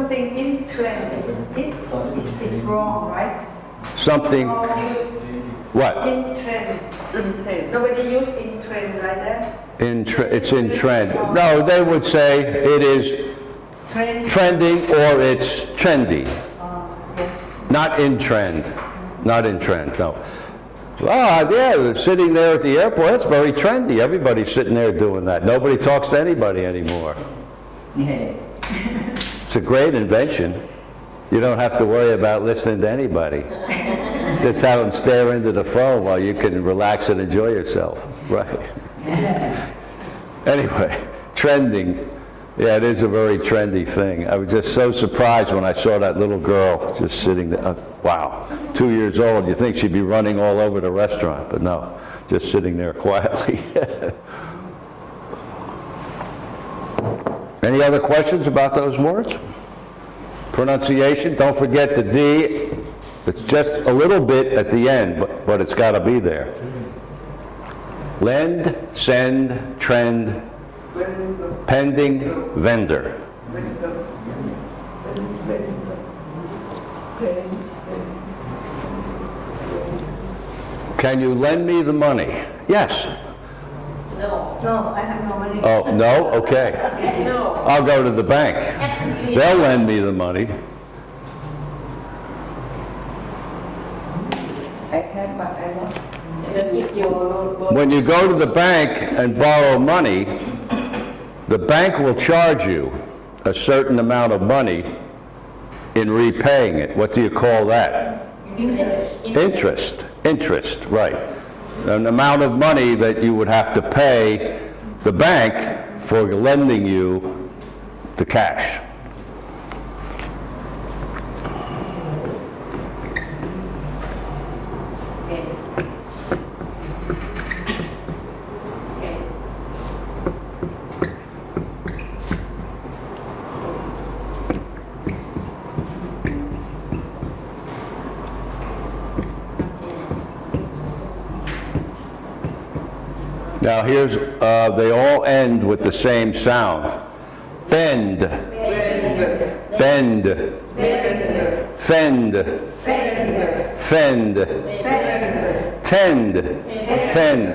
something in trend is wrong, right? Something, Wrong use what? in trend. Nobody use in trend like that. It's in trend. No, they would say it is Trend. trending or it's trendy. Yes. Not in trend. Not in trend, no. Ah, yeah, sitting there at the airport, that's very trendy. Everybody's sitting there doing that. Nobody talks to anybody anymore. It's a great invention. You don't have to worry about listening to anybody. Just have them stare into the phone while you can relax and enjoy yourself. Right. Anyway, trending. Yeah, it is a very trendy thing. I was just so surprised when I saw that little girl just sitting there. Wow, 2 years old. You think she'd be running all over the restaurant, but no, just sitting there quietly. Any other questions about those words? Pronunciation, don't forget the D. It's just a little bit at the end, but it's got to be there. Lend, send, trend, pending, vendor. Can you lend me the money? Yes. No, I have no money. Oh, no? Okay. No. I'll go to the bank. Absolutely. They'll lend me the money. I can, but I want. When you go to the bank and borrow money, the bank will charge you a certain amount of money in repaying it. What do you call that? Interest. Interest, right. An amount of money that you would have to pay the bank for lending you the cash. Now here's, they all end with the same sound. Bend, bend, fend, fend, tend, tend,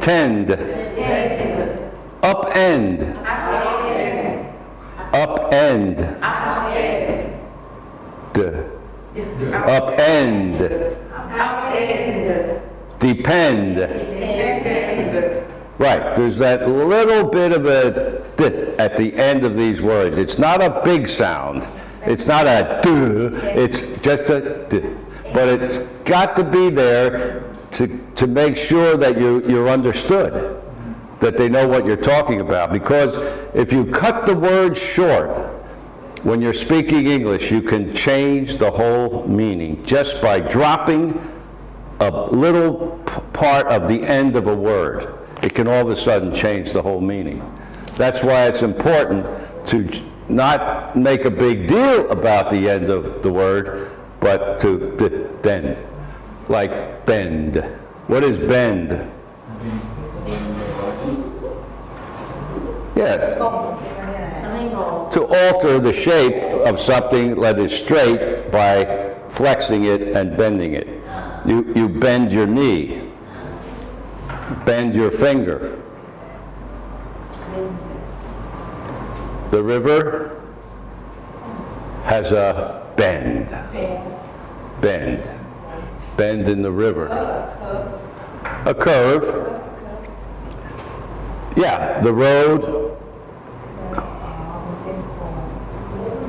tend, upend, upend, upend, depend. Right, there's that little bit of a d at the end of these words. It's not a big sound. It's not a d, it's just a d. But it's got to be there to make sure that you're understood, that they know what you're talking about. Because if you cut the words short, when you're speaking English, you can change the whole meaning just by dropping a little part of the end of a word. It can all of a sudden change the whole meaning. That's why it's important to not make a big deal about the end of the word, but to bend. Like bend. What is bend? Yeah. To alter the shape of something that is straight by flexing it and bending it. You bend your knee. Bend your finger. The river has a bend. Bend. Bend in the river. A curve. Yeah, the road.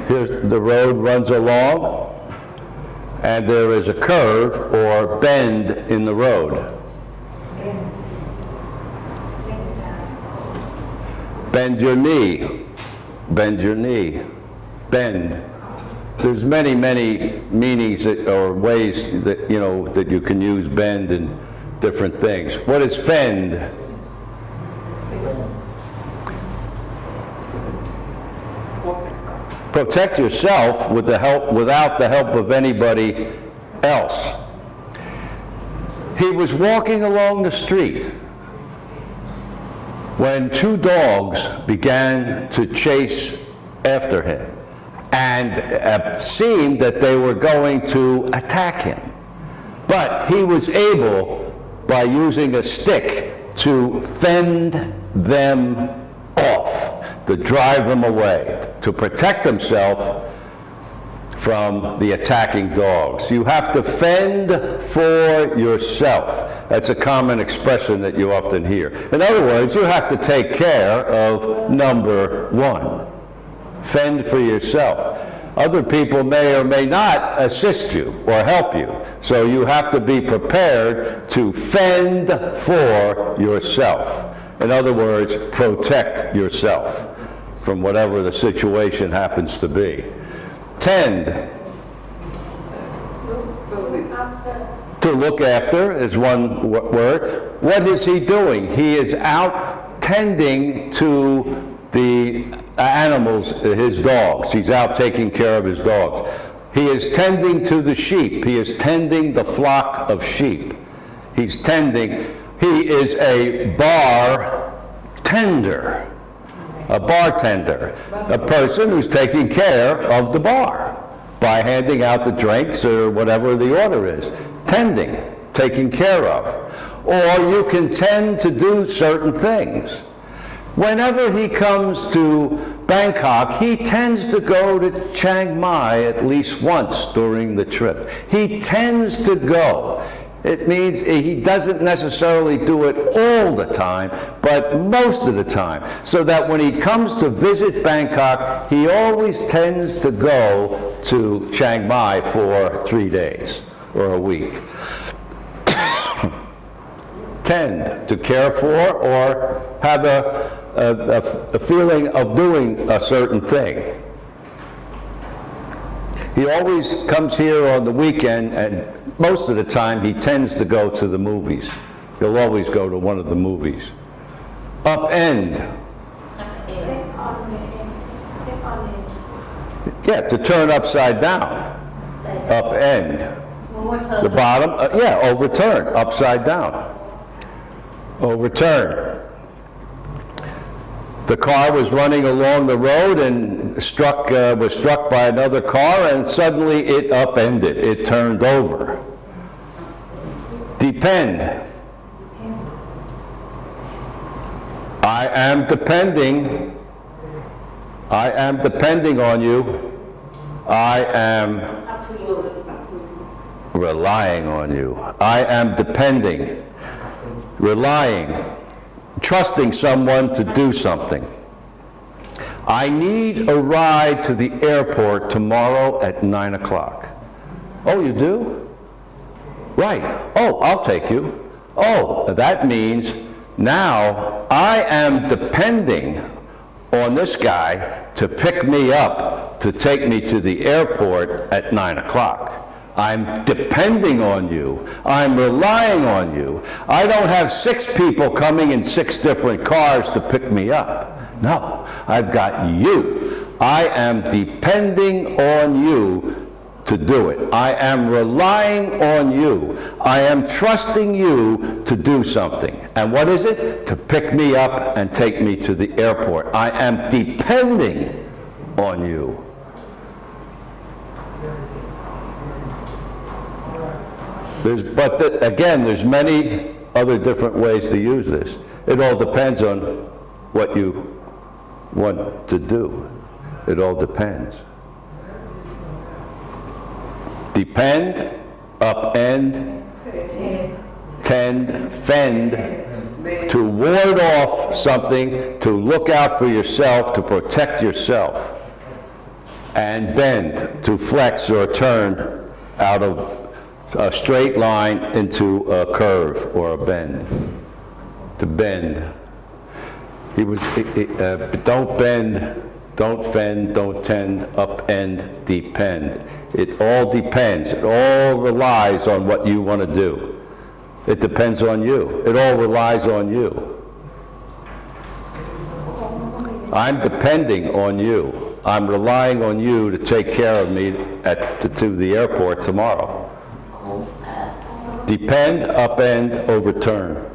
Here's the road runs along, and there is a curve or bend in the road. Bend your knee. Bend your knee. Bend. There's many, many meanings that, or ways that that you can use bend in different things. What is fend? Protect yourself with the help, without the help of anybody else. He was walking along the street when two dogs began to chase after him. and seemed that they were going to attack him. But he was able, by using a stick, to fend them off, to drive them away, to protect himself from the attacking dogs. You have to fend for yourself. That's a common expression that you often hear. In other words, you have to take care of number one. Fend for yourself. Other people may or may not assist you or help you. So you have to be prepared to fend for yourself. In other words, protect yourself from whatever the situation happens to be. Tend. To look after is one word. What is he doing? He is out tending to the animals, his dogs. He's out taking care of his dogs. He is tending to the sheep. He is tending the flock of sheep. He's tending. He is a bartender. A bartender, a person who's taking care of the bar by handing out the drinks or whatever the order is. Tending, taking care of. Or you can tend to do certain things. Whenever he comes to Bangkok, he tends to go to Chiang Mai at least once during the trip. He tends to go. It means he doesn't necessarily do it all the time, but most of the time. So that when he comes to visit Bangkok, he always tends to go to Chiang Mai for 3 days or a week. Tend to care for or have a feeling of doing a certain thing. He always comes here on the weekend, and most of the time he tends to go to the movies. He'll always go to one of the movies. Upend. Yeah, to turn upside down. Upend. The bottom, overturn, upside down. Overturn. The car was running along the road and was struck by another car, and suddenly it upended. It turned over. Depend. I am depending. I am depending on you. I am relying on you. I am depending, relying, trusting someone to do something. I need a ride to the airport tomorrow at 9 o'clock. Oh, you do? Right. Oh, I'll take you. Oh, that means now I am depending on this guy to pick me up, to take me to the airport at 9 o'clock. I'm depending on you. I'm relying on you. I don't have 6 people coming in 6 different cars to pick me up. No, I've got you. I am depending on you to do it. I am relying on you. I am trusting you to do something. And what is it? To pick me up and take me to the airport. I am depending on you. Again, there's many other different ways to use this. It all depends on what you want to do. It all depends. Depend, upend, tend, fend, to ward off something, to look out for yourself, to protect yourself. And bend, to flex or turn out of a straight line into a curve or a bend. To bend. Don't bend, don't fend, don't tend, upend, depend. It all depends. It all relies on what you want to do. It depends on you. It all relies on you. I'm depending on you. I'm relying on you to take care of me to the airport tomorrow. Depend, upend, overturn.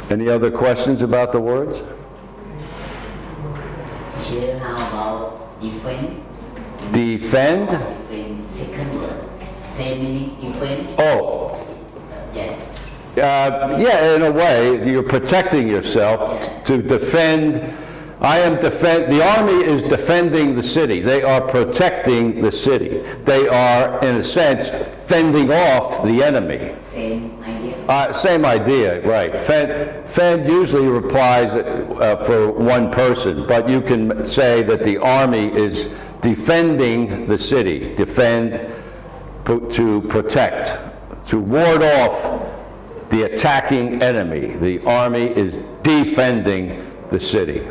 Any other questions about the words? Teacher, how about Defend. Defend? Defend. Second word. Same meaning. Defend. Oh, Yes. yeah, in a way, you're protecting yourself to defend. The army is defending the city. They are protecting the city. They are, in a sense, fending off the enemy. Same idea. Same idea, right. Fend usually replies for one person, but you can say that the army is defending the city. Defend, to protect, to ward off the attacking enemy. The army is defending the city.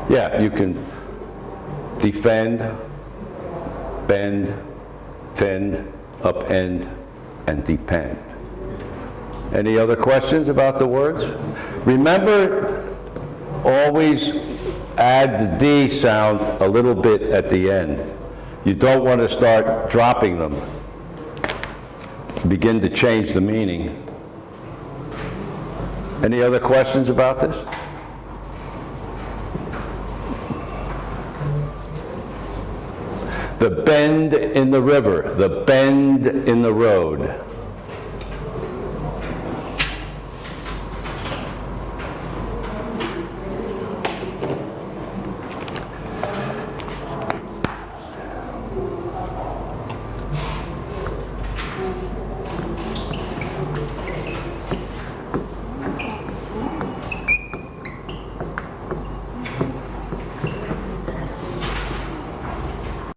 Yeah, you can defend, bend, fend, upend, and depend. Any other questions about the words? Remember, always add the D sound a little bit at the end. You don't want to start dropping them. Begin to change the meaning. Any other questions about this? The bend in the river, the bend in the road.